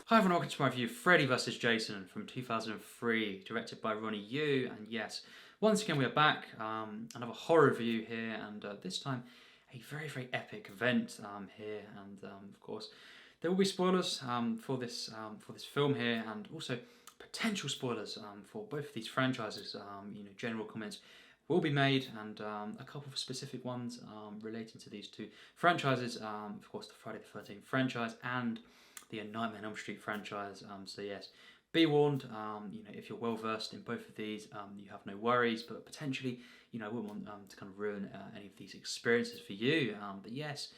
Hi everyone, welcome to my review of Freddy vs. Jason from 2003, directed by Ronny Yu. And yes, once again we are back, another horror review here, and this time a very epic event here. And of course, there will be spoilers for this film here, and also potential spoilers for both of these franchises. General comments will be made, and a couple of specific ones relating to these two franchises. Of course, the Friday the 13th franchise and the Nightmare on Elm Street franchise. So yes, be warned. If you're well versed in both of these, you have no worries. But potentially, I wouldn't want to kind of ruin any of these experiences for you. But yes,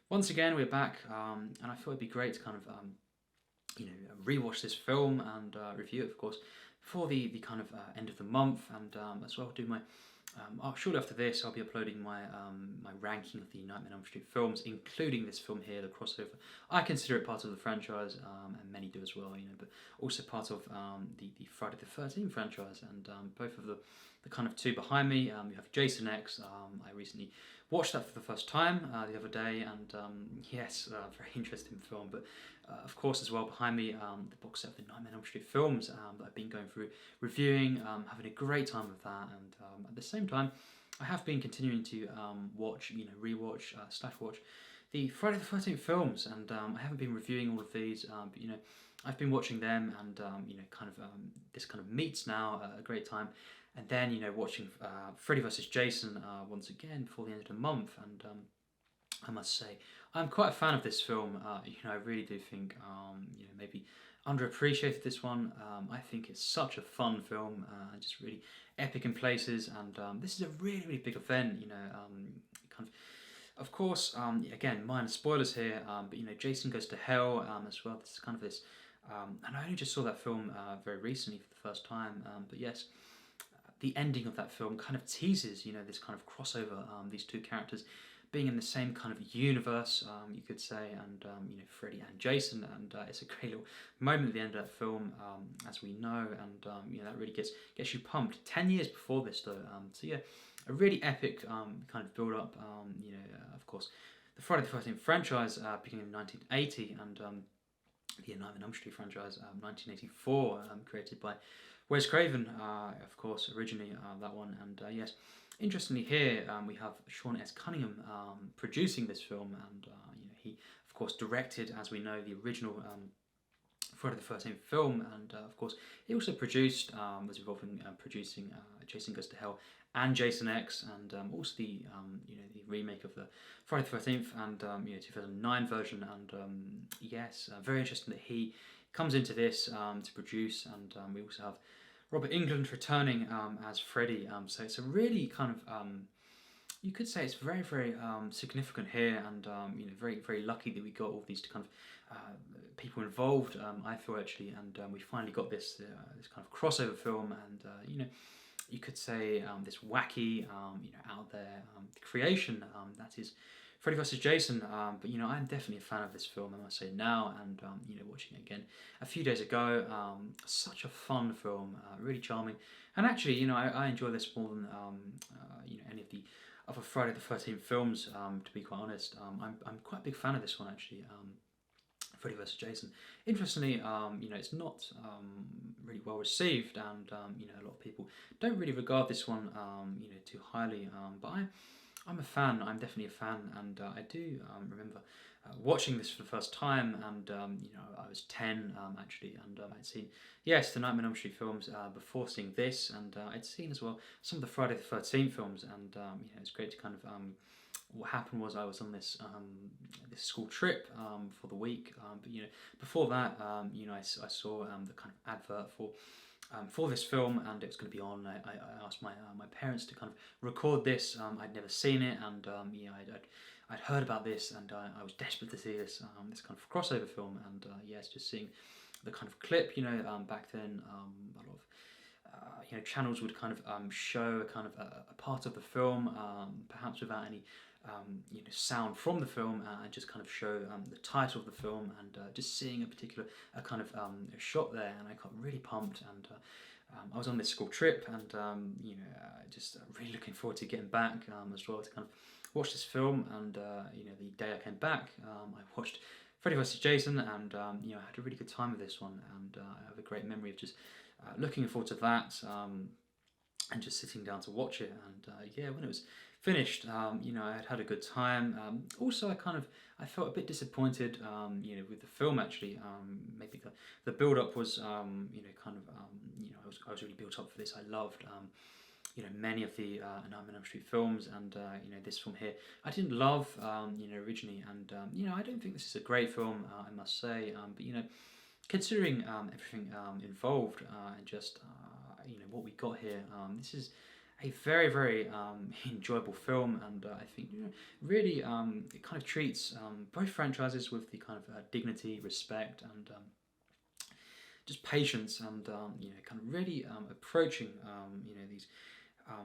once again we're back, and I thought it'd be great to kind of rewatch this film and review it, of course, before the kind of end of the month, and as well do my. Shortly after this, I'll be uploading my my ranking of the Nightmare on Elm Street films, including this film here, the crossover. I consider it part of the franchise, and many do as well, but also part of the Friday the 13th franchise, and both of the kind of two behind me. You have Jason X. I recently watched that for the first time the other day, and yes, very interesting film. But of course, as well behind me, the box set of the Nightmare on Elm Street films that I've been going through, reviewing, having a great time with that, and at the same time, I have been continuing to watch, rewatch, /watch the Friday the 13th films, and I haven't been reviewing all of these, but I've been watching them, and this kind of meets now a great time. And then, watching Freddy vs. Jason once again before the end of the month. And I must say, I'm quite a fan of this film. I really do think, maybe underappreciated this one. I think it's such a fun film, just really epic in places. And this is a really big event, of course, again, minor spoilers here, but Jason Goes to Hell as well. This is kind of this, and I only just saw that film very recently for the first time. But yes, the ending of that film kind of teases, this kind of crossover, these two characters being in the same kind of universe, you could say, and Freddy and Jason, and it's a great little moment at the end of that film, as we know, and that really gets you pumped. 10 years before this, though, so yeah, a really epic kind of build up. Of course, the Friday the 13th franchise beginning in 1980, and the Nightmare on Elm Street franchise, 1984, created by Wes Craven, of course, originally that one. And yes, interestingly here we have Sean S. Cunningham producing this film, and he, of course, directed, as we know, the original Friday the 13th film, and of course he also produced, was involved in producing Jason Goes to Hell and Jason X, and also the the remake of the Friday the 13th and 2009 version. And yes, very interesting that he comes into this to produce, and we also have Robert Englund returning as Freddy. So it's a really kind of, you could say it's very significant here, and very lucky that we got all these kind of people involved. I feel actually, and we finally got this kind of crossover film, and you could say this wacky, out there creation that is Freddy vs. Jason, but I'm definitely a fan of this film, I must say now, and watching it again a few days ago, such a fun film, really charming, and actually, I enjoy this more than any of the other Friday the 13th films, to be quite honest. I'm quite a big fan of this one actually, Freddy vs. Jason. Interestingly, it's not really well received, and a lot of people don't really regard this one, too highly, but I'm a fan. I'm definitely a fan, and I do remember watching this for the first time, and I was 10 actually, and I'd seen, yes, the Nightmare on Elm Street films before seeing this, and I'd seen as well some of the Friday the 13th films, and it's great to kind of, what happened was I was on this this school trip for the week, but before that, I saw the kind of advert for this film, and it was going to be on. I asked my parents to kind of record this. I'd never seen it, and I'd heard about this, and I was desperate to see this this kind of crossover film. And yes, just seeing the kind of clip, back then, a lot of channels would kind of show a kind of a part of the film, perhaps without any sound from the film, and just kind of show the title of the film, and just seeing a particular kind of shot there, and I got really pumped, and I was on this school trip, and just really looking forward to getting back as well to kind of watch this film. And the day I came back, I watched Freddy vs. Jason, and you know, I had a really good time with this one, and I have a great memory of just looking forward to that, and just sitting down to watch it. And yeah, when it was finished, you know, I had had a good time. Also, I felt a bit disappointed, you know, with the film actually. Maybe the build up was, you know, you know, I was really built up for this. I loved. You know, many of the Nightmare on Elm Street films, and you know, this film here I didn't love, you know, originally, and you know, I don't think this is a great film, I must say, but you know, considering everything involved, and just you know, what we got here, this is a very enjoyable film, and I think, you know, really it kind of treats both franchises with the kind of dignity, respect, and just patience, and you know, kind of really approaching you know,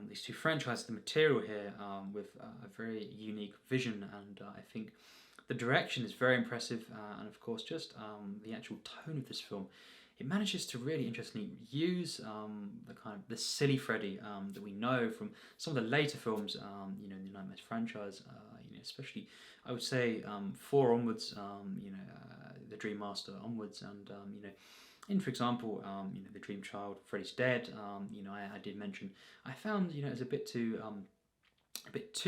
these two franchises, the material here, with a very unique vision, and I think the direction is very impressive, and of course just the actual tone of this film. It manages to really interestingly use the kind of the silly Freddy that we know from some of the later films, you know, in the Nightmares franchise. You know, especially I would say 4 onwards, you know, the Dream Master onwards, and you know, in, for example, you know, the Dream Child, Freddy's Dead. You know, I did mention I found, you know, it's a bit too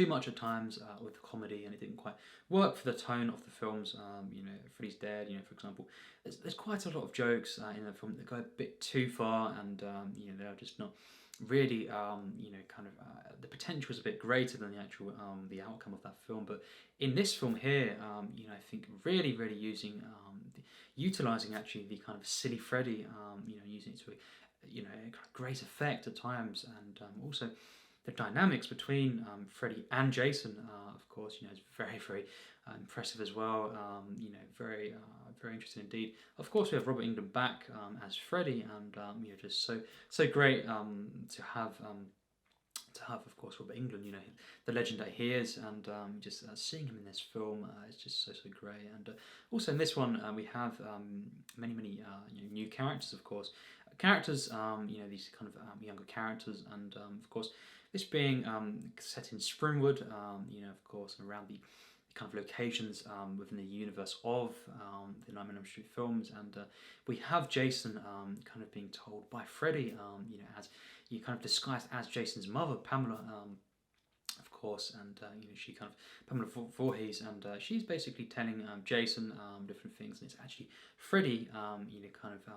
much at times with the comedy, and it didn't quite work for the tone of the films. You know, Freddy's Dead, you know, for example, there's quite a lot of jokes in the film that go a bit too far, and you know, they're just not really, you know, kind of the potential is a bit greater than the actual the outcome of that film. But in this film here, you know, I think really using utilizing actually the kind of silly Freddy, you know, using it to, you know, great effect at times, and also the dynamics between Freddy and Jason, of course, you know, is very impressive as well. You know, very interesting indeed. Of course, we have Robert Englund back as Freddy, and you know, just so great to have. Of course, Robert Englund, you know, the legend that he is, and just seeing him in this film is just so great. And also in this one, we have many you know, new characters, of course, characters, you know, these kind of younger characters, and of course, this being set in Springwood, you know, of course, and around the kind of locations within the universe of the Nightmare on Elm Street films, and we have Jason kind of being told by Freddy, you know, as you kind of disguised as Jason's mother, Pamela, of course, and you know, she kind of Pamela Voorhees, and she's basically telling Jason different things, and it's actually Freddy, you know, kind of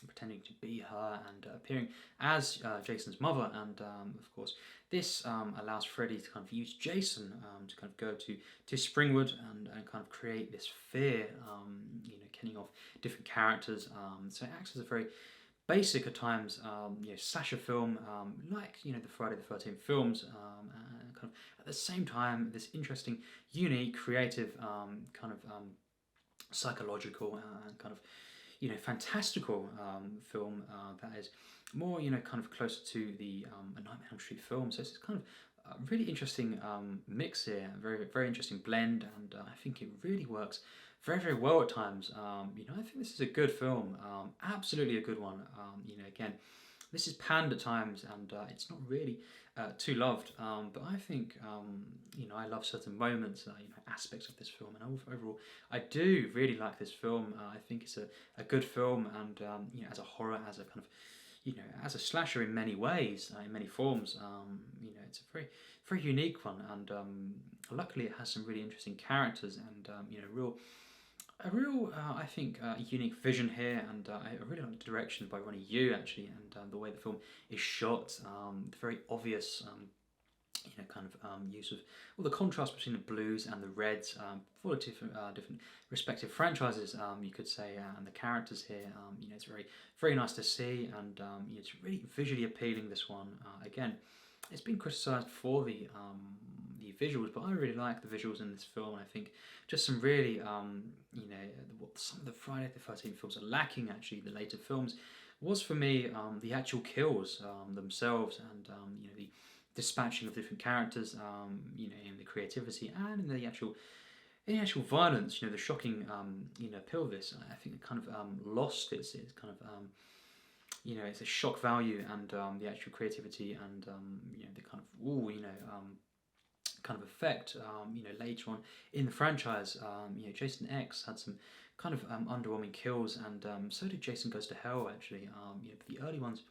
pretending to be her and appearing as Jason's mother, and of course this allows Freddy to kind of use Jason to kind of go to Springwood and kind of create this fear, you know, killing off different characters. So it acts as a very basic at times, you know, slasher film, like, you know, the Friday the 13th films, and kind of at the same time this interesting, unique, creative, kind of psychological and kind of, you know, fantastical film that is more, you know, kind of closer to the Nightmare on Elm Street film. So it's kind of a really interesting mix here, very interesting blend, and I think it really works very well at times. You know, I think this is a good film, absolutely a good one. You know, again, this is panned at times, and it's not really too loved, but I think, you know, I love certain moments, you know, aspects of this film, and overall I do really like this film. I think it's a good film, and you know, as a horror, as a kind of, you know, as a slasher in many ways, in many forms, you know, it's a very unique one, and luckily it has some really interesting characters, and you know, a real I think unique vision here, and I really like the direction by Ronny Yu actually, and the way the film is shot, the very obvious you know, kind of use of all the contrast between the blues and the reds for the different respective franchises, you could say, and the characters here. You know, it's very nice to see, and you know, it's really visually appealing. This one, again, it's been criticised for the visuals, but I really like the visuals in this film. I think just some really, you know, what some of the Friday the 13th films are lacking. Actually, the later films was for me the actual kills themselves, and you know, the dispatching of different characters, you know, in the creativity and in the actual violence, you know, the shocking, you know, appeal of this. I think it kind of lost its kind of, you know, it's a shock value, and the actual creativity, and you know, the kind of, you know, kind of effect. Later on in the franchise, Jason X had some kind of underwhelming kills, and so did Jason Goes to Hell. Actually, the early ones,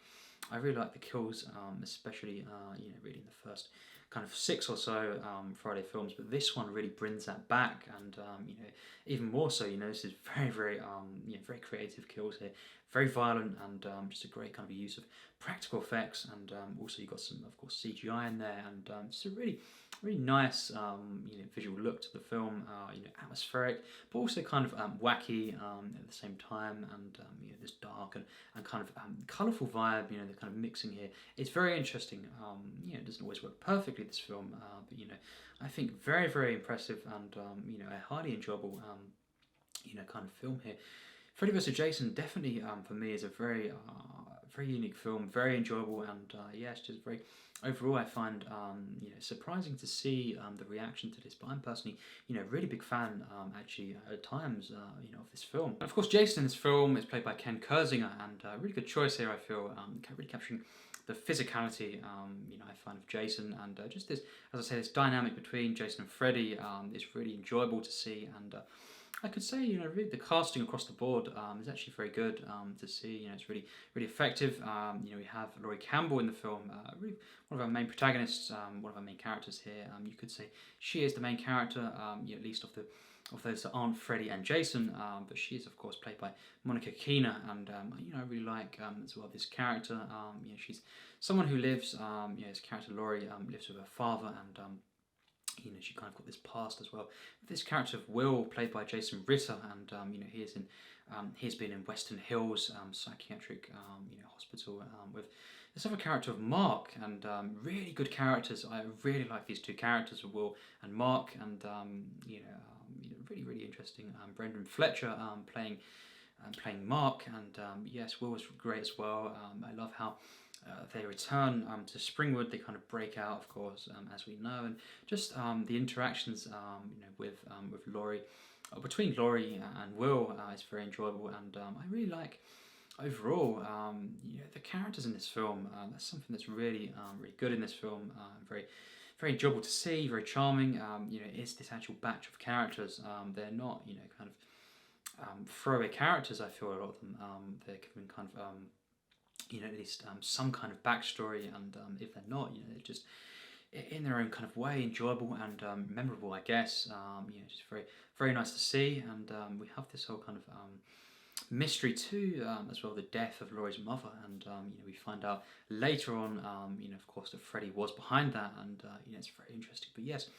I really like the kills, especially really in the first kind of 6 or so Friday films. But this one really brings that back, and even more so. This is very, very very creative kills here, very violent, and just a great kind of use of practical effects, and also you've got some, of course, CGI in there, and just a really, really nice visual look to the film. Atmospheric, but also kind of wacky at the same time, and this dark and kind of colourful vibe. The kind of mixing here. It's very interesting. It doesn't always work perfectly, this film, but I think very, very impressive, and a highly enjoyable kind of film here. Freddy vs. Jason definitely for me is a very very unique film, very enjoyable, and it's just very, overall I find surprising to see the reaction to this. But I'm personally really big fan actually at times of this film. Of course, Jason in this film is played by Kirzinger, and a really good choice here, I feel, really capturing the physicality I find of Jason, and just this, as I say, this dynamic between Jason and Freddy is really enjoyable to see, and I could say, really the casting across the board is actually very good to see. It's really, really effective. We have Laurie Campbell in the film, really one of our main protagonists, one of our main characters here. You could say she is the main character, at least of those that aren't Freddy and Jason, but she is, of course, played by Keena, and I really like as well this character. She's someone who lives, this character Laurie lives with her father, and she kind of got this past as well. This character of Will, played by Jason Ritter, and he's been in Western Hills psychiatric hospital with this other character of Mark, and really good characters. I really like these two characters of Will and Mark, and really, really interesting. Brendan Fletcher playing Mark, and yes, Will was great as well. I love how they return to Springwood. They kind of break out, of course, as we know, and just the interactions with Laurie, between Laurie and Will is very enjoyable, and I really like overall the characters in this film. That's something that's really really good in this film. Very, very enjoyable to see, very charming. It's this actual batch of characters. They're not kind of throwaway characters. I feel a lot of them. They're given kind of at least some kind of backstory, and if they're not, they're just in their own kind of way enjoyable and memorable, I guess. Just very, very nice to see, and we have this whole kind of mystery too, as well, the death of Laurie's mother, and we find out later on, of course, that Freddy was behind that, and it's very interesting. But yes,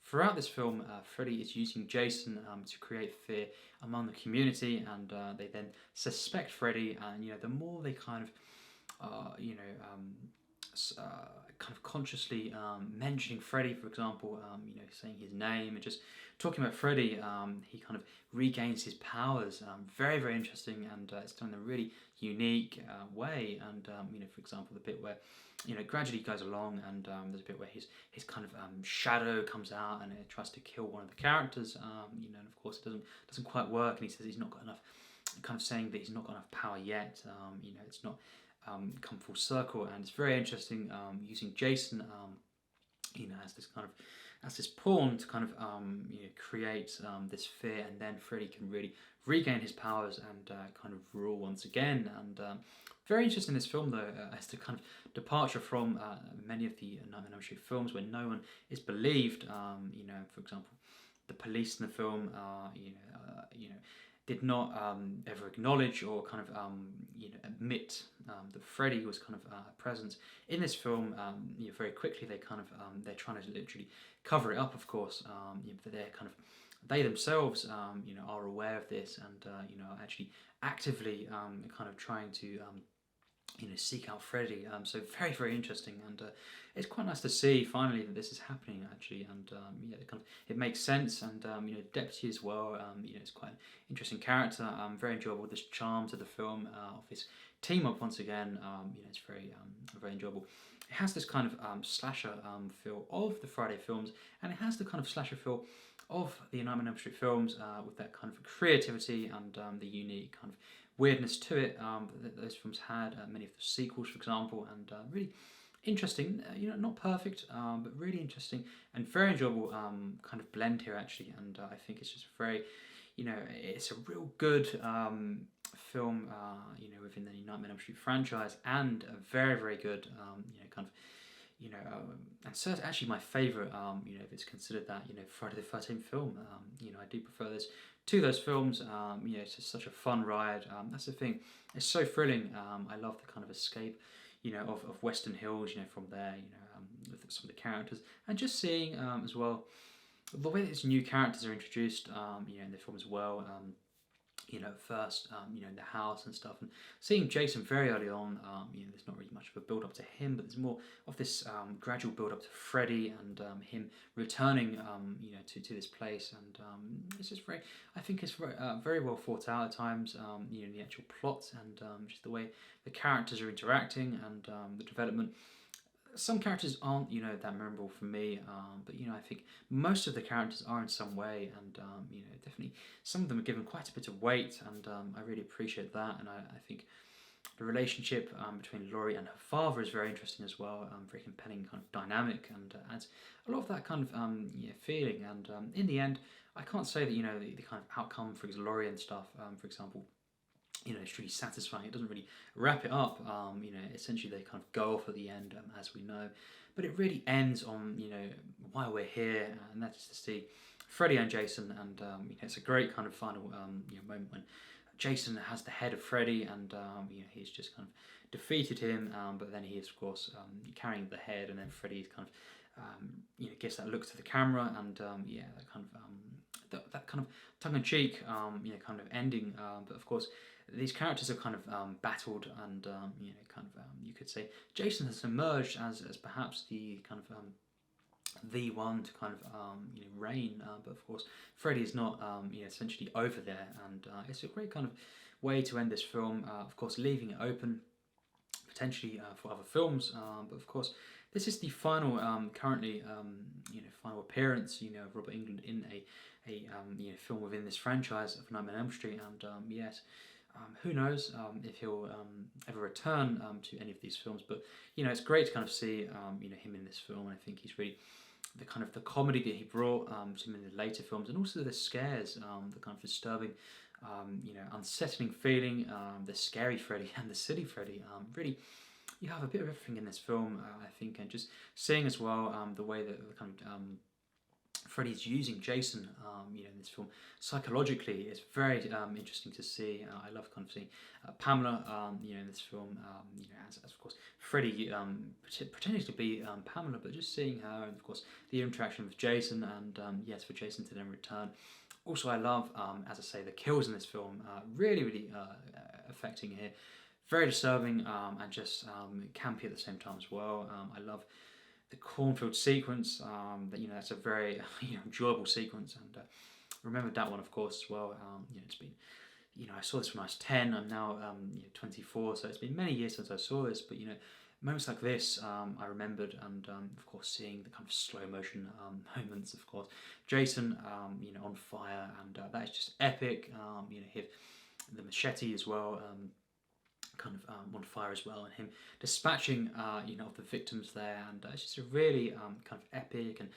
throughout this film, Freddy is using Jason to create fear among the community, and they then suspect Freddy, and the more they kind of kind of consciously mentioning Freddy, for example, saying his name and just talking about Freddy, he kind of regains his powers. Very, very interesting, and it's done in a really unique way. And for example, the bit where gradually goes along, and there's a bit where his kind of shadow comes out and it tries to kill one of the characters. And of course it doesn't quite work, and he says he's not got enough. Kind of saying that he's not got enough power yet. It's not come full circle, and it's very interesting using Jason as this kind of this pawn to kind of create this fear, and then Freddy can really regain his powers and kind of rule once again. And very interesting in this film, though, as the kind of departure from many of the Nightmare on Elm Street films, where no one is believed. For example, the police in the film, did not ever acknowledge or kind of admit that Freddy was kind of present in this film. Very quickly they kind of they're trying to literally cover it up, of course. But they're kind of, they themselves are aware of this, and are actually actively kind of trying to seek out Freddy. So very, very interesting, and it's quite nice to see finally that this is happening actually, and it makes sense, and Deputy as well. It's quite an interesting character. Very enjoyable. This charm to the film of this team up once again. It's very very enjoyable. It has this kind of slasher feel of the Friday films, and it has the kind of slasher feel of the Nightmare on Elm Street films, with that kind of creativity and the unique kind of weirdness to it that those films had. Many of the sequels, for example, and really interesting, not perfect, but really interesting and very enjoyable kind of blend here actually. And I think it's just very, it's a real good film, within the Nightmare on Elm Street franchise, and a very, very good, kind of, and so it's actually my favourite, if it's considered that, Friday the 13th film. I do prefer this to those films. It's just such a fun ride. That's the thing. It's so thrilling. I love the kind of escape, of Western Hills, from there, with some of the characters, and just seeing as well the way that these new characters are introduced, in the film as well. First, in the house and stuff, and seeing Jason very early on, there's not really much of a build up to him, but there's more of this gradual build up to Freddy and him returning, to this place, and it's just very, I think it's very, very well thought out at times, the actual plot and just the way the characters are interacting and the development. Some characters aren't, that memorable for me, but I think most of the characters are in some way, and definitely some of them are given quite a bit of weight, and I really appreciate that. And I think the relationship between Laurie and her father is very interesting as well, very compelling kind of dynamic, and adds a lot of that kind of feeling. And in the end, I can't say that the kind of outcome for Laurie and stuff, for example, it's really satisfying. It doesn't really wrap it up. Essentially they kind of go off at the end, as we know. But it really ends on, why we're here, and that's to see Freddy and Jason. And it's a great kind of final moment when Jason has the head of Freddy, and he's just kind of defeated him. But then he is, of course, carrying the head, and then Freddy kind of gives that look to the camera, and that kind of that kind of tongue-in-cheek kind of ending. But of course, these characters have kind of battled, and you could say Jason has emerged as perhaps the kind of the one to kind of reign, but of course Freddy is not essentially over there, and it's a great kind of way to end this film. Of course, leaving it open potentially for other films, but of course this is the final, currently final appearance of Robert Englund in a film within this franchise of Nightmare on Elm Street, and yes. Who knows if he'll ever return to any of these films, but it's great to kind of see him in this film, and I think he's really the kind of the comedy that he brought to him in the later films, and also the scares, the kind of disturbing, unsettling feeling, the scary Freddy and the silly Freddy. Really, you have a bit of everything in this film, I think, and just seeing as well the way that the kind of Freddy's using Jason, in this film psychologically is very interesting to see. I love kind of seeing Pamela, in this film, as of course Freddy pretending to be Pamela, but just seeing her, and of course the interaction with Jason, and yes, for Jason to then return. Also, I love, as I say, the kills in this film, really, really affecting here, very disturbing, and just campy at the same time as well. I love the Cornfield Sequence, that's a very enjoyable sequence, and remembered that one, of course, as well. It's been, I saw this when I was 10. I'm now 24, so it's been many years since I saw this. But moments like this, I remembered, and of course seeing the kind of slow motion moments. Of course, Jason, on fire, and that is just epic. The machete as well. Kind of on fire as well, and him dispatching of the victims there, and it's just a really kind of epic and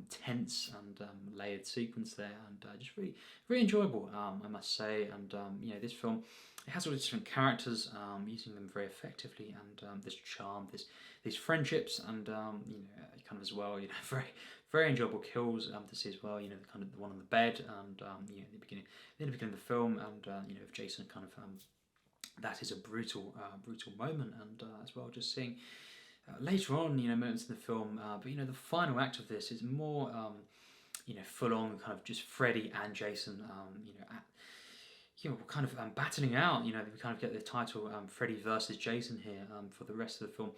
tense and layered sequence there, and just really, really enjoyable, I must say. And this film, it has all these different characters, using them very effectively, and this charm, these friendships, and kind of as well, very, very enjoyable kills to see as well. The kind of the one on the bed, and in the beginning of the film, and if Jason kind of that is a brutal moment, and as well just seeing later on moments in the film, but the final act of this is more full on kind of just Freddy and Jason kind of battling out. We kind of get the title Freddy versus Jason here for the rest of the film.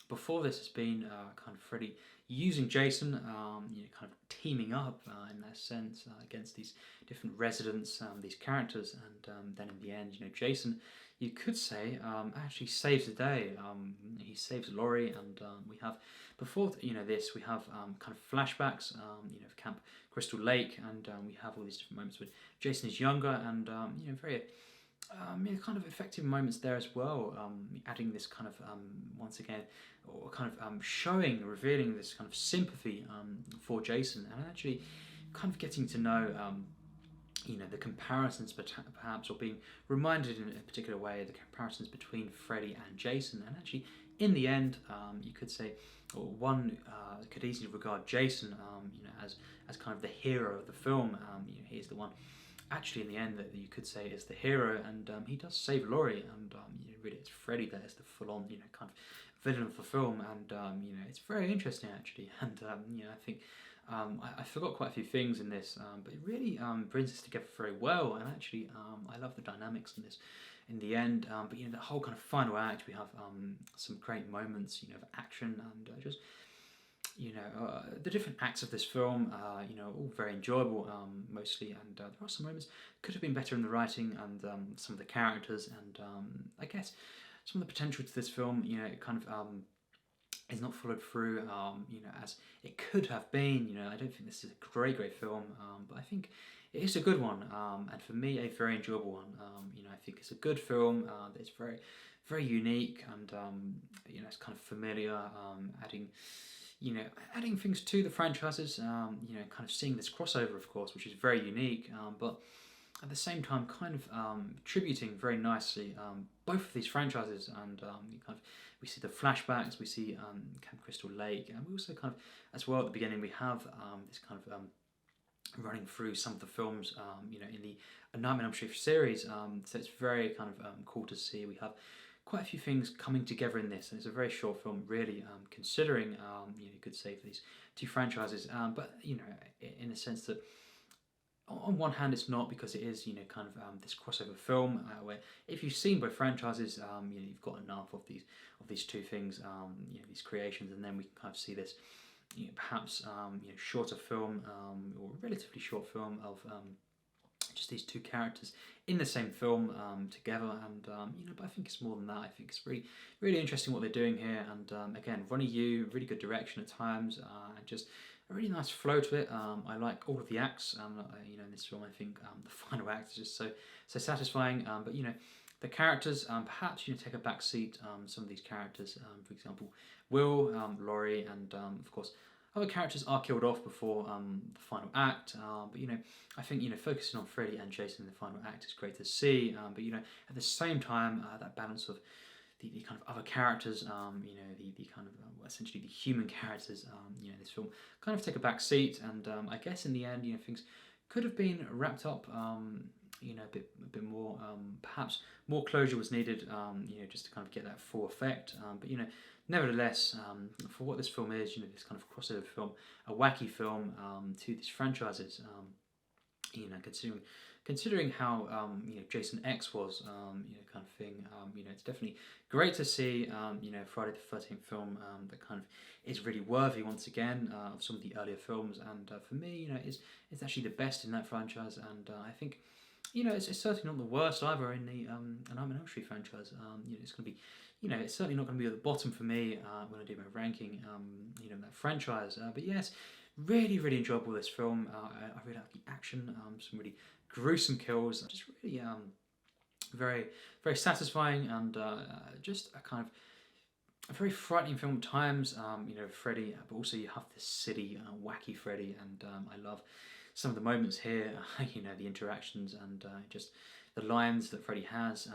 Before this has been kind of Freddy using Jason, kind of teaming up in that sense against these different residents, these characters, and then in the end, Jason, you could say, actually saves the day. He saves Laurie, and we have, before this, we have kind of flashbacks, of Camp Crystal Lake, and we have all these different moments when Jason is younger, and very kind of effective moments there as well. Adding this kind of once again, or kind of revealing this kind of sympathy for Jason, and actually kind of getting to know the comparisons perhaps, or being reminded in a particular way the comparisons between Freddy and Jason, and actually in the end, you could say, or one could easily regard Jason, as kind of the hero of the film. He's the one actually in the end that you could say is the hero, and he does save Laurie, and really it's Freddy that is the full-on kind of villain of the film, and it's very interesting actually, and I think I forgot quite a few things in this, but it really brings us together very well, and actually I love the dynamics in this in the end, but the whole kind of final act, we have some great moments of action, and just the different acts of this film, all very enjoyable mostly, and there are some moments could have been better in the writing and some of the characters, and I guess some of the potential to this film, it kind of is not followed through, as it could have been. I don't think this is a great film, but I think it is a good one, and for me, a very enjoyable one. I think it's a good film that is very, very unique, and it's kind of familiar, adding things to the franchises, kind of seeing this crossover, of course, which is very unique, but at the same time, kind of tributing very nicely both of these franchises, and we see the flashbacks, we see Camp Crystal Lake, and we also kind of, as well at the beginning, we have this kind of running through some of the films, in the Nightmare on Elm Street series, so it's very kind of cool to see. We have quite a few things coming together in this, and it's a very short film, really, considering you could say for these two franchises, but in a sense that on one hand it's not, because it is kind of this crossover film where if you've seen both franchises, you've got enough of these two things, these creations, and then we kind of see this perhaps shorter film, or relatively short film of just these two characters in the same film together, and but I think it's more than that. I think it's really, really interesting what they're doing here, and again, Ronny Yu, really good direction at times, and just a really nice flow to it. I like all of the acts, in this film. I think the final act is just so satisfying, but the characters perhaps take a back seat. Some of these characters, for example, Will, Laurie, and of course other characters are killed off before the final act, but I think focusing on Freddy and Jason in the final act is great to see, but at the same time, that balance of the kind of other characters, the kind of essentially the human characters, in this film, kind of take a back seat, and I guess in the end, things could have been wrapped up, a bit more, perhaps more closure was needed, just to kind of get that full effect, but nevertheless, for what this film is, this kind of crossover film, a wacky film to these franchises, considering how Jason X was, kind of thing, it's definitely great to see, Friday the 13th film that kind of is really worthy once again of some of the earlier films, and for me, it's actually the best in that franchise, and I think. It's certainly not the worst either in the Nightmare on Elm Street franchise. It's going to be, it's certainly not going to be at the bottom for me when I do my ranking, that franchise. But yes, really, really enjoyable this film. I really like the action, some really gruesome kills, just really very, very satisfying, and just a kind of a very frightening film at times. Freddy, but also you have this silly, wacky Freddy, and I love some of the moments here, the interactions, and just the lines that Freddy has.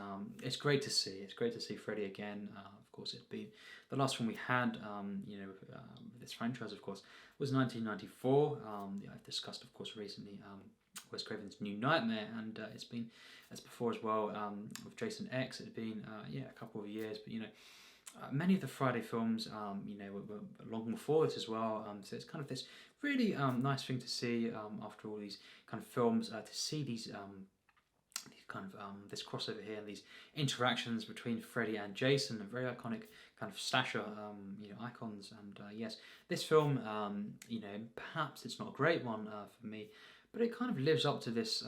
It's great to see. It's great to see Freddy again. Of course, it'd be the last one we had. This franchise, of course, was 1994. I've discussed, of course, recently Wes Craven's New Nightmare, and it's been, as before as well, with Jason X. It had been a couple of years, but many of the Friday films, were long before this as well. So it's kind of this really nice thing to see after all these kind of films, to see these kind of this crossover here and these interactions between Freddy and Jason, a very iconic kind of slasher, icons. And yes, this film, perhaps it's not a great one for me, but it kind of lives up to this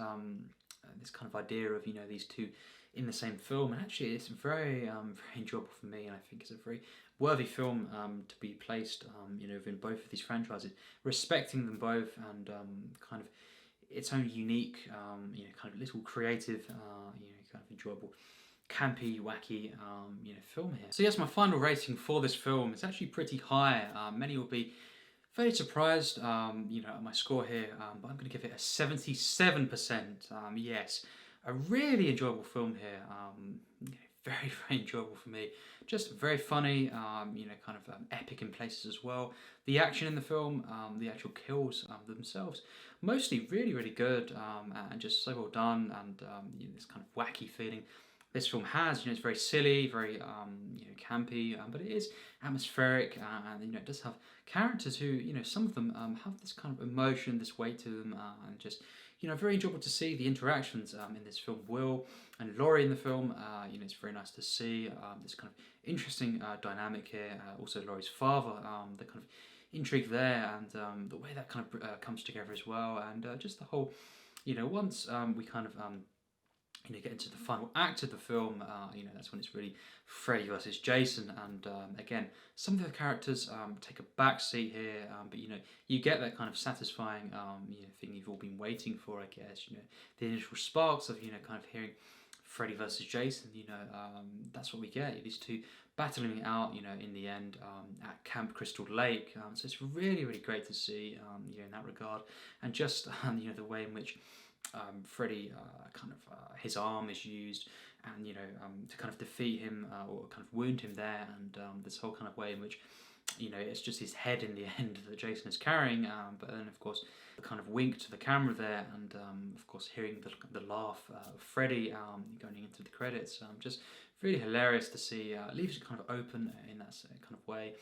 this kind of idea of these two in the same film, and actually it's very very enjoyable for me, and I think it's a very worthy film to be placed within both of these franchises, respecting them both, and kind of its own unique, kind of little creative, kind of enjoyable, campy, wacky, film here. So yes, my final rating for this film is actually pretty high. Many will be very surprised, at my score here, but I'm going to give it a 77%. Yes, a really enjoyable film here. Very, very enjoyable for me. Just very funny, kind of epic in places as well. The action in the film, the actual kills themselves, mostly really, really good, and just so well done, and this kind of wacky feeling this film has. It's very silly, very campy, but it is atmospheric, and it does have characters who, some of them have this kind of emotion, this weight to them, and just very enjoyable to see the interactions in this film. Will and Laurie in the film, it's very nice to see this kind of interesting dynamic here. Also Laurie's father, the kind of intrigue there, and the way that kind of comes together as well, and just the whole, once we kind of get into the final act of the film, that's when it's really Freddy versus Jason, and again, some of the characters take a back seat here, but you get that kind of satisfying thing you've all been waiting for, I guess. The initial sparks of kind of hearing Freddy versus Jason. That's what we get. These two battling it out, in the end at Camp Crystal Lake. So it's really, really great to see, in that regard, and just the way in which Freddy his arm is used, and to kind of defeat him or kind of wound him there, and this whole kind of way in which it's just his head in the end that Jason is carrying, but then of course the kind of wink to the camera there, and of course hearing the laugh of Freddy going into the credits, just really hilarious to see. Leaves it kind of open in that kind of way,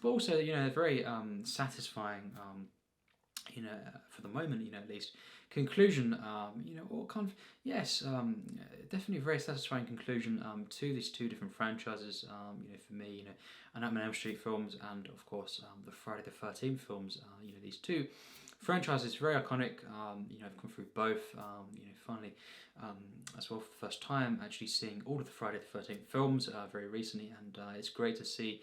but also very satisfying, for the moment, at least, conclusion, or kind of, yes, definitely a very satisfying conclusion to these two different franchises, for me, a Nightmare on Elm Street films, and of course the Friday the 13th films. These two franchises, very iconic. I've come through both, finally, as well for the first time, actually seeing all of the Friday the 13th films very recently, and it's great to see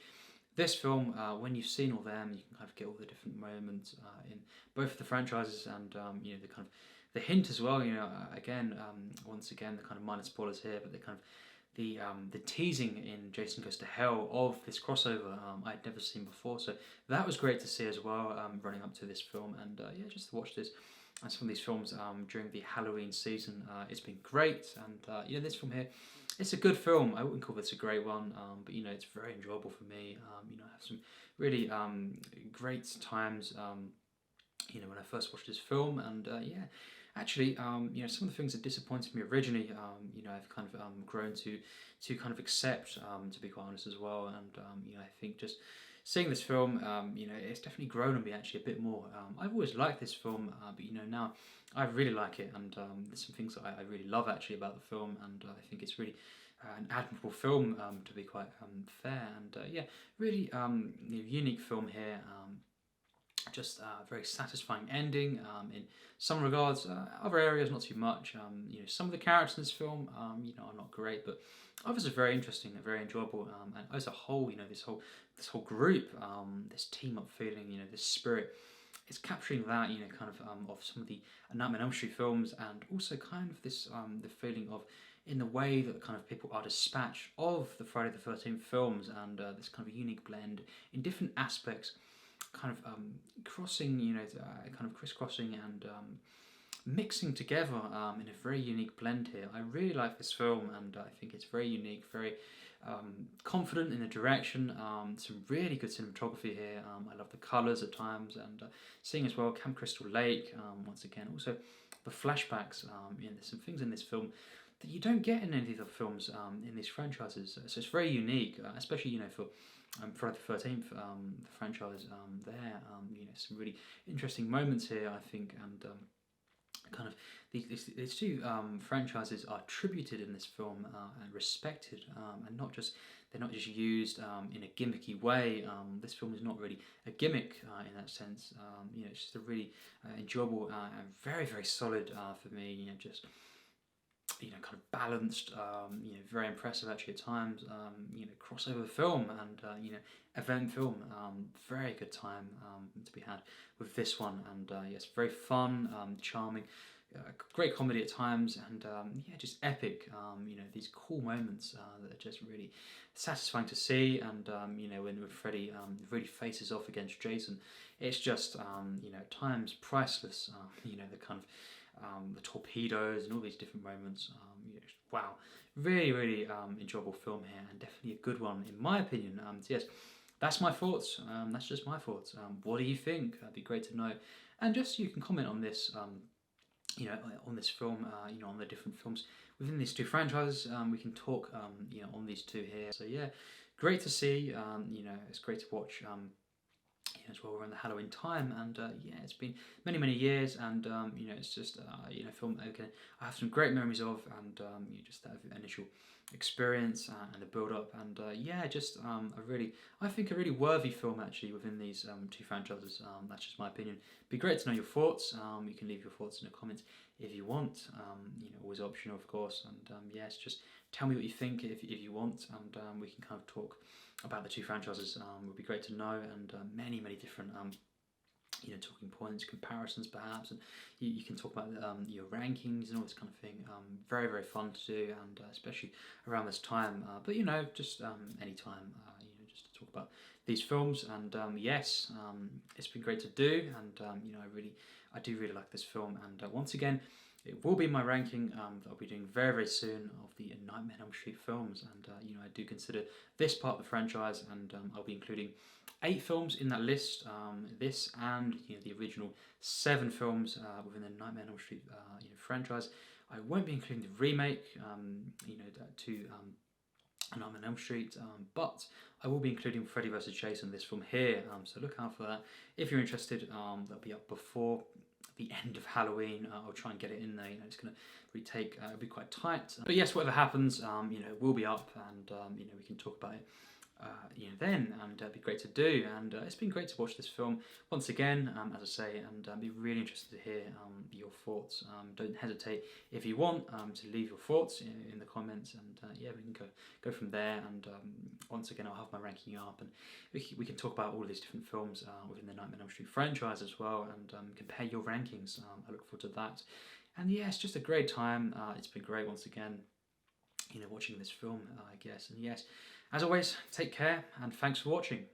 this film, when you've seen all them, you can kind of get all the different moments in both of the franchises, and the kind of the hint as well. Again, once again, the kind of minor spoilers here, but the kind of the teasing in Jason Goes to Hell of this crossover I'd never seen before, so that was great to see as well, running up to this film, and just to watch this and some of these films during the Halloween season, it's been great, and this film here, it's a good film. I wouldn't call this a great one, but it's very enjoyable for me. I have some really great times, when I first watched this film, and actually, some of the things that disappointed me originally, I've kind of grown to kind of accept, to be quite honest as well, and I think just seeing this film, it's definitely grown on me actually a bit more. I've always liked this film, but now I really like it, and there's some things that I really love actually about the film, and I think it's really an admirable film, to be quite fair, and really unique film here. Just a very satisfying ending in some regards. Other areas not too much. Some of the characters in this film are not great, but others are very interesting and very enjoyable. And as a whole, this whole group, this team up feeling, this spirit, it's capturing that kind of some of the Nightmare on Elm Street films, and also kind of this the feeling of, in the way that kind of people are dispatched of the Friday the 13th films, and this kind of unique blend in different aspects, kind of crossing, kind of crisscrossing and mixing together in a very unique blend here. I really like this film, and I think it's very unique, very confident in the direction, some really good cinematography here. I love the colours at times, and seeing as well Camp Crystal Lake, once again, also the flashbacks. There's some things in this film that you don't get in any of the other films in these franchises, so it's very unique, especially for Friday the 13th, the franchise there. Some really interesting moments here, I think, and kind of these two franchises are tributed in this film and respected, and they're not just used in a gimmicky way. This film is not really a gimmick in that sense. It's just a really enjoyable and very, very solid for me. Just kind of balanced, very impressive actually at times, crossover film and, event film. Very good time to be had with this one, and yes, very fun, charming, great comedy at times, and just epic. These cool moments that are just really satisfying to see, and when Freddy really faces off against Jason, it's just at times priceless. The kind of the torpedoes and all these different moments. Wow, really, really enjoyable film here, and definitely a good one in my opinion. So yes, that's my thoughts. That's just my thoughts. What do you think? That'd be great to know, and just you can comment on this. On this film. On the different films within these two franchises. We can talk. On these two here. So yeah, great to see. It's great to watch. As well, we're in the Halloween time, and it's been many years, and it's just film I have some great memories of, and just that initial experience and the build up, and I think a really worthy film actually within these two franchises. That's just my opinion. Be great to know your thoughts. You can leave your thoughts in the comments if you want. Always optional, of course, and yes, just tell me what you think if you want, and we can kind of talk about the two franchises. Would be great to know, and many different talking points, comparisons perhaps, and you can talk about your rankings and all this kind of thing. Very fun to do, and especially around this time, but just any time, just to talk about these films, and yes, it's been great to do, and I do really like this film, and once again, it will be my ranking that I'll be doing very soon of the Nightmare on Elm Street films, and I do consider this part of the franchise, and I'll be including 8 films in that list. This and the original 7 films within the Nightmare on Elm Street franchise. I won't be including the remake, to Nightmare on Elm Street, but I will be including Freddy vs Jason, this film here. So look out for that if you're interested. That'll be up before the end of Halloween. I'll try and get it in there. It's going to retake. It'll be quite tight. But yes, whatever happens, it will be up, and we can talk about it. Then, and it'd be great to do, and it's been great to watch this film once again, as I say, and I'd be really interested to hear your thoughts. Don't hesitate if you want to leave your thoughts in the comments, and we can go from there, and once again I'll have my ranking up, and we can talk about all of these different films within the Nightmare on Elm Street franchise as well, and compare your rankings. I look forward to that, and yeah, it's just a great time. It's been great once again, watching this film, I guess, and yes, as always, take care, and thanks for watching.